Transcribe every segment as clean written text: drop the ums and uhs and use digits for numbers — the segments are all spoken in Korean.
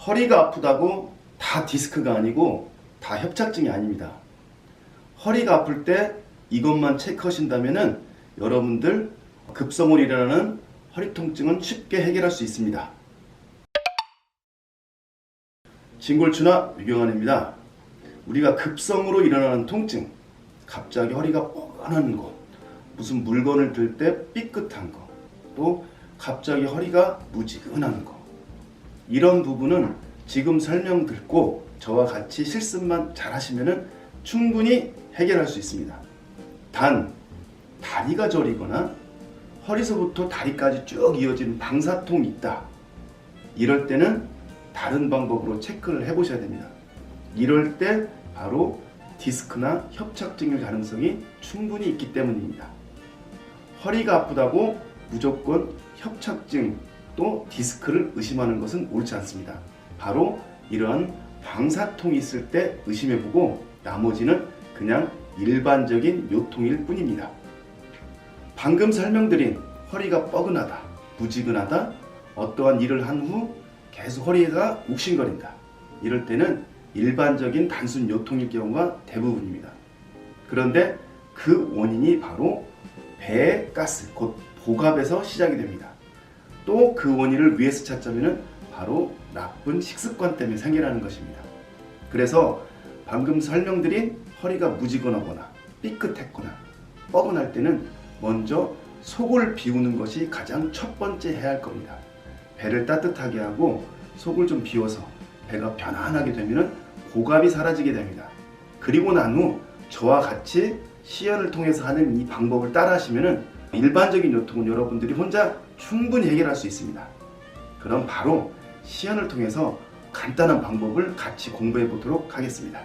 허리가 아프다고 다 디스크가 아니고 다 협착증이 아닙니다. 허리가 아플 때 이것만 체크하신다면은 여러분들 급성으로 일어나는 허리 통증은 쉽게 해결할 수 있습니다. 진골추나 유경환입니다. 우리가 급성으로 일어나는 통증, 갑자기 허리가 뻐근한 거, 무슨 물건을 들 때 삐끗한 거, 또 갑자기 허리가 무지근한 거, 이런 부분은 지금 설명 듣고 저와 같이 실습만 잘 하시면 충분히 해결할 수 있습니다. 단, 다리가 저리거나 허리서부터 다리까지 쭉 이어진 방사통이 있다. 이럴 때는 다른 방법으로 체크를 해보셔야 됩니다. 이럴 때 바로 디스크나 협착증일 가능성이 충분히 있기 때문입니다. 허리가 아프다고 무조건 협착증 또 디스크를 의심하는 것은 옳지 않습니다. 바로 이러한 방사통이 있을 때 의심해보고 나머지는 그냥 일반적인 요통일 뿐입니다. 방금 설명드린 허리가 뻐근하다, 무지근하다, 어떠한 일을 한 후 계속 허리가 욱신거린다. 이럴 때는 일반적인 단순 요통일 경우가 대부분입니다. 그런데 그 원인이 바로 배의 가스, 곧 복압에서 시작이 됩니다. 또 그 원인을 위에서 찾자면 바로 나쁜 식습관 때문에 생겨나는 것입니다. 그래서 방금 설명드린 허리가 무지근하거나 삐끗했거나 뻐근할 때는 먼저 속을 비우는 것이 가장 첫 번째 해야 할 겁니다. 배를 따뜻하게 하고 속을 좀 비워서 배가 편안하게 되면 복압이 사라지게 됩니다. 그리고 난 후 저와 같이 시연을 통해서 하는 이 방법을 따라 하시면 일반적인 요통은 여러분들이 혼자 충분히 해결할 수 있습니다. 그럼 바로 시연을 통해서 간단한 방법을 같이 공부해 보도록 하겠습니다.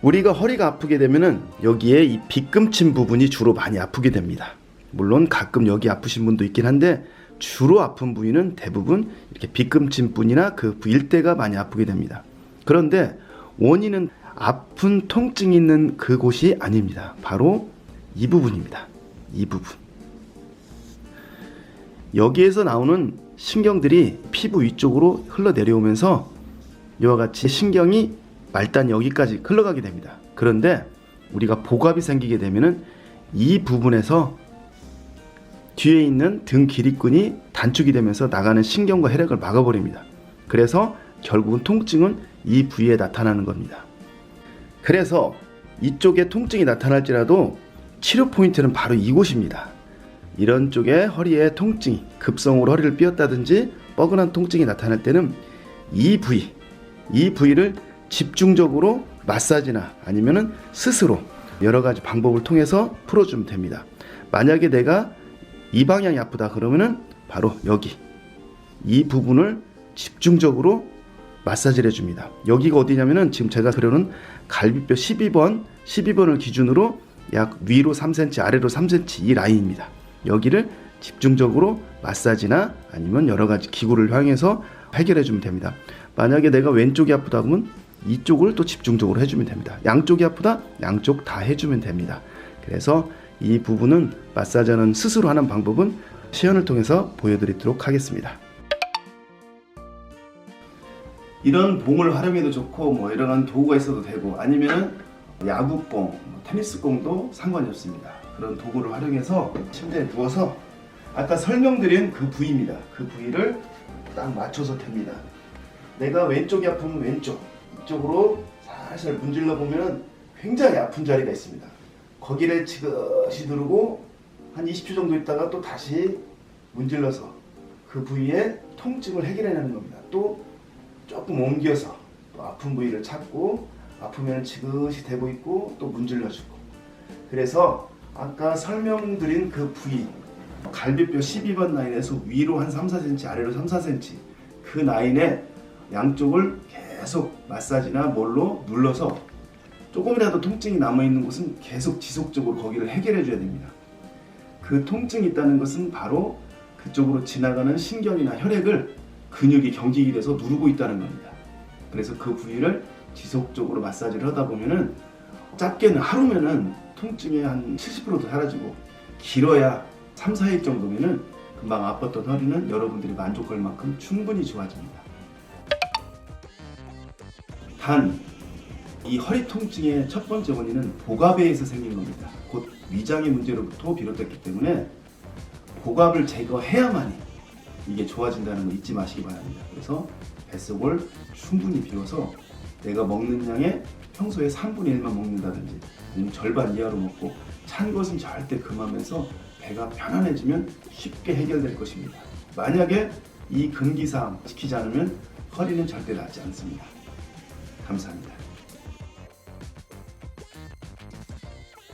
우리가 허리가 아프게 되면은 여기에 이 빗금침 부분이 주로 많이 아프게 됩니다. 물론 가끔 여기 아프신 분도 있긴 한데 주로 아픈 부위는 대부분 이렇게 빗금침뿐이나 그 일대가 많이 아프게 됩니다. 그런데 원인은 아픈 통증이 있는 그곳이 아닙니다. 바로 이 부분입니다. 이 부분. 여기에서 나오는 신경들이 피부 위쪽으로 흘러내려오면서 이와 같이 신경이 말단 여기까지 흘러가게 됩니다. 그런데 우리가 복압이 생기게 되면은 이 부분에서 뒤에 있는 등 기립근이 단축이 되면서 나가는 신경과 혈액을 막아버립니다. 그래서 결국은 통증은 이 부위에 나타나는 겁니다. 그래서 이쪽에 통증이 나타날지라도 치료 포인트는 바로 이곳입니다. 이런 쪽에 허리에 통증이 급성으로 허리를 삐었다든지 뻐근한 통증이 나타날 때는 이 부위를 집중적으로 마사지나 아니면은 스스로 여러 가지 방법을 통해서 풀어주면 됩니다. 만약에 내가 이 방향이 아프다 그러면은 바로 여기 이 부분을 집중적으로 마사지를 해줍니다. 여기가 어디냐면은 지금 제가 그려놓은 갈비뼈 12번을 기준으로 약 위로 3cm 아래로 3cm 이 라인입니다. 여기를 집중적으로 마사지나 아니면 여러 가지 기구를 활용해서 해결해 주면 됩니다. 만약에 내가 왼쪽이 아프다 그러면 이쪽을 또 집중적으로 해주면 됩니다. 양쪽이 아프다? 양쪽 다 해주면 됩니다. 그래서 이 부분은 마사지는 스스로 하는 방법은 시연을 통해서 보여드리도록 하겠습니다. 이런 봉을 활용해도 좋고 뭐 이런 도구가 있어도 되고 아니면 야구공, 테니스공도 상관이 없습니다. 그런 도구를 활용해서 침대에 누워서 아까 설명드린 그 부위입니다. 그 부위를 딱 맞춰서 댑니다. 내가 왼쪽이 아프면 왼쪽, 이쪽으로 살살 문질러 보면 굉장히 아픈 자리가 있습니다. 거기를 지그시 누르고 한 20초 정도 있다가 또 다시 문질러서 그 부위의 통증을 해결해내는 겁니다. 또 조금 옮겨서 또 아픈 부위를 찾고 아프면 지그시 대고 있고 또 문질러주고. 그래서 아까 설명드린 그 부위 갈비뼈 12번 라인에서 위로 한 3-4cm 아래로 3-4cm 그 라인에 양쪽을 계속 마사지나 뭘로 눌러서 조금이라도 통증이 남아있는 곳은 계속 지속적으로 거기를 해결해 줘야 됩니다. 그 통증이 있다는 것은 바로 그쪽으로 지나가는 신경이나 혈액을 근육이 경직이 돼서 누르고 있다는 겁니다. 그래서 그 부위를 지속적으로 마사지를 하다 보면은 짧게는 하루면은 통증이 한 70%도 사라지고 길어야 3-4일 정도면은 금방 아팠던 허리는 여러분들이 만족할 만큼 충분히 좋아집니다. 단, 이 허리 통증의 첫 번째 원인은 복압에서 생긴 겁니다. 곧 위장의 문제로부터 비롯됐기 때문에 복압을 제거해야만이 이게 좋아진다는 거 잊지 마시기 바랍니다. 그래서 뱃속을 충분히 비워서 내가 먹는 양의 평소에 3분의 1만 먹는다든지 아니면 절반 이하로 먹고 찬 것은 절대 금하면서 배가 편안해지면 쉽게 해결될 것입니다. 만약에 이 금기사항 지키지 않으면 허리는 절대 낫지 않습니다. 감사합니다.